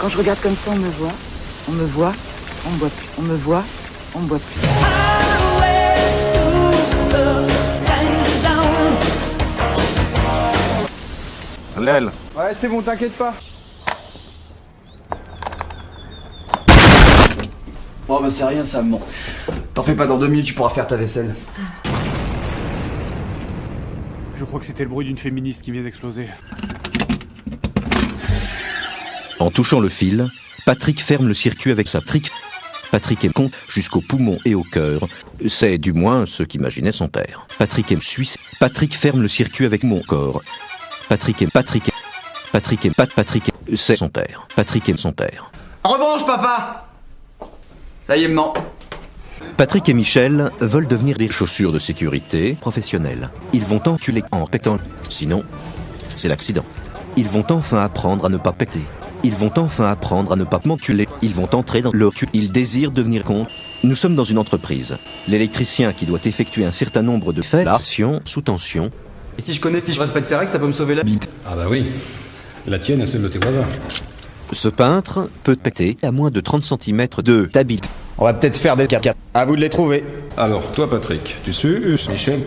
Quand je regarde comme ça, on me voit, on me voit, on me voit plus. On me voit, on me voit plus. L'aile. Ouais, c'est bon, t'inquiète pas. Oh bah c'est rien ça, bon. T'en fais pas, dans 2 minutes tu pourras faire ta vaisselle. Je crois que c'était le bruit d'une féministe qui vient d'exploser. En touchant le fil, Patrick ferme le circuit avec sa trique. Patrick est con jusqu'au poumon et au cœur. C'est du moins ce qu'imaginait son père. Patrick est suisse. Patrick ferme le circuit avec mon corps. Patrick, c'est son père. Patrick est son père. Rebranche papa. Ça y est, ment. Patrick et Michel veulent devenir des chaussures de sécurité professionnelles. Ils vont enculer en pétant. Sinon, c'est l'accident. Ils vont enfin apprendre à ne pas péter. Ils vont enfin apprendre à ne pas m'enculer. Ils vont entrer dans le cul. Ils désirent devenir con. Nous sommes dans une entreprise. L'électricien qui doit effectuer un certain nombre de fellations sous tension. Et si je respecte ses règles, ça peut me sauver la bite. Ah bah oui. La tienne et celle de tes voisins. Ce peintre peut péter à moins de 30 cm de ta bite. On va peut-être faire des 4x4. À vous de les trouver. Alors, toi Patrick, tu suis Michel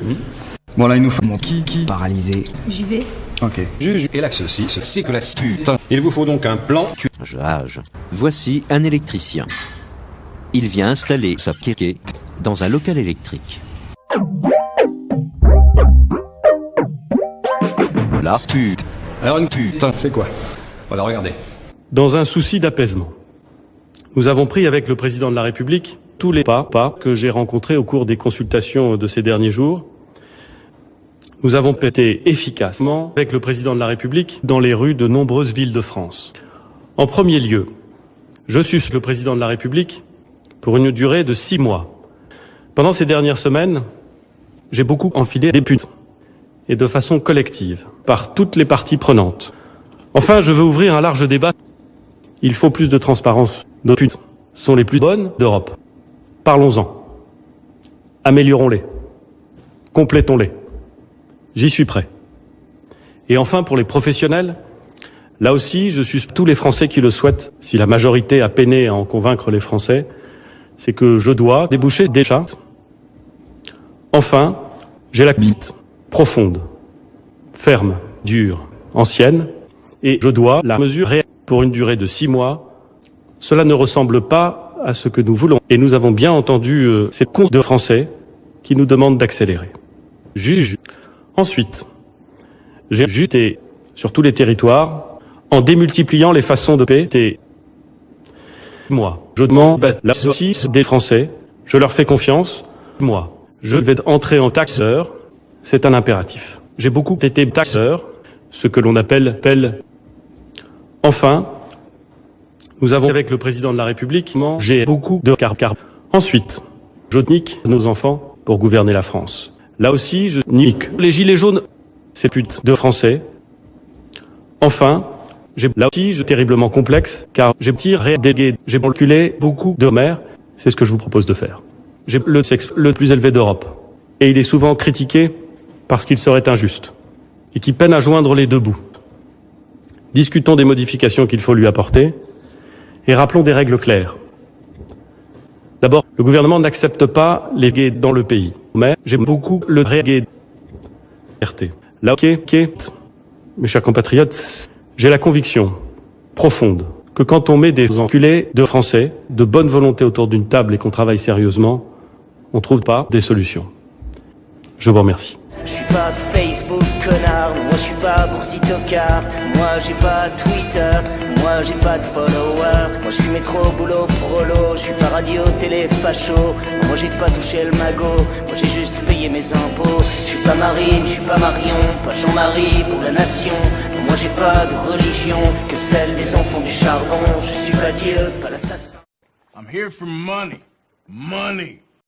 Bon là il nous faut mon qui paralysé. J'y vais. Ok. Juge et l'axe 6, c'est que la putain. Il vous faut donc un plan. Voici un électricien. Il vient installer sa kéké dans un local électrique. La pute. Alors une putain, c'est quoi? Voilà, regardez. Dans un souci d'apaisement, nous avons pris avec le président de la République tous les pas que j'ai rencontrés au cours des consultations de ces derniers jours. Nous avons été efficacement avec le président de la République dans les rues de nombreuses villes de France. En premier lieu, je suce le président de la République pour une durée de 6 mois. Pendant ces dernières semaines, j'ai beaucoup enfilé des putes, et de façon collective, par toutes les parties prenantes. Enfin, je veux ouvrir un large débat. Il faut plus de transparence. Nos putes sont les plus bonnes d'Europe. Parlons-en. Améliorons-les. Complétons-les. J'y suis prêt. Et enfin, pour les professionnels, là aussi, je suce tous les Français qui le souhaitent. Si la majorité a peiné à en convaincre les Français, c'est que je dois déboucher des chats. Enfin, j'ai la bite profonde, ferme, dure, ancienne, et je dois la mesurer pour une durée de 6 mois. Cela ne ressemble pas à ce que nous voulons. Et nous avons bien entendu ces cons de Français qui nous demandent d'accélérer. Juge. Ensuite, j'ai juté sur tous les territoires en démultipliant les façons de péter. Moi, je demande la justice des Français. Je leur fais confiance. Moi, je vais entrer en taxeur. C'est un impératif. J'ai beaucoup été taxeur, ce que l'on appelle pelle. Enfin, nous avons avec le président de la République mangé beaucoup de car. Ensuite, je nique nos enfants pour gouverner la France. Là aussi, je nique les gilets jaunes, ces putes de Français. Enfin, là aussi, terriblement complexe, car j'ai tiré des gays, j'ai calculé beaucoup de mères. C'est ce que je vous propose de faire. J'ai le sexe le plus élevé d'Europe. Et il est souvent critiqué parce qu'il serait injuste et qui peine à joindre les deux bouts. Discutons des modifications qu'il faut lui apporter et rappelons des règles claires. D'abord, le gouvernement n'accepte pas les gays dans le pays, mais j'aime beaucoup le gay. Là, ok, mes chers compatriotes, j'ai la conviction profonde que quand on met des enculés de Français de bonne volonté autour d'une table et qu'on travaille sérieusement, on trouve pas des solutions. Je vous remercie. Je suis pas Facebook connard, moi je suis pas Boursi Tocard, moi j'ai pas Twitter, moi j'ai pas de followers, moi je suis métro, boulot, prolo, je suis pas radio, télé, facho, moi j'ai pas touché le magot, moi j'ai juste payé mes impôts, je suis pas Marine, je suis pas Marion, pas Jean-Marie pour la nation, moi j'ai pas de religion que celle des enfants du charbon, je suis pas Dieu, pas l'assassin. I'm here for money. Money.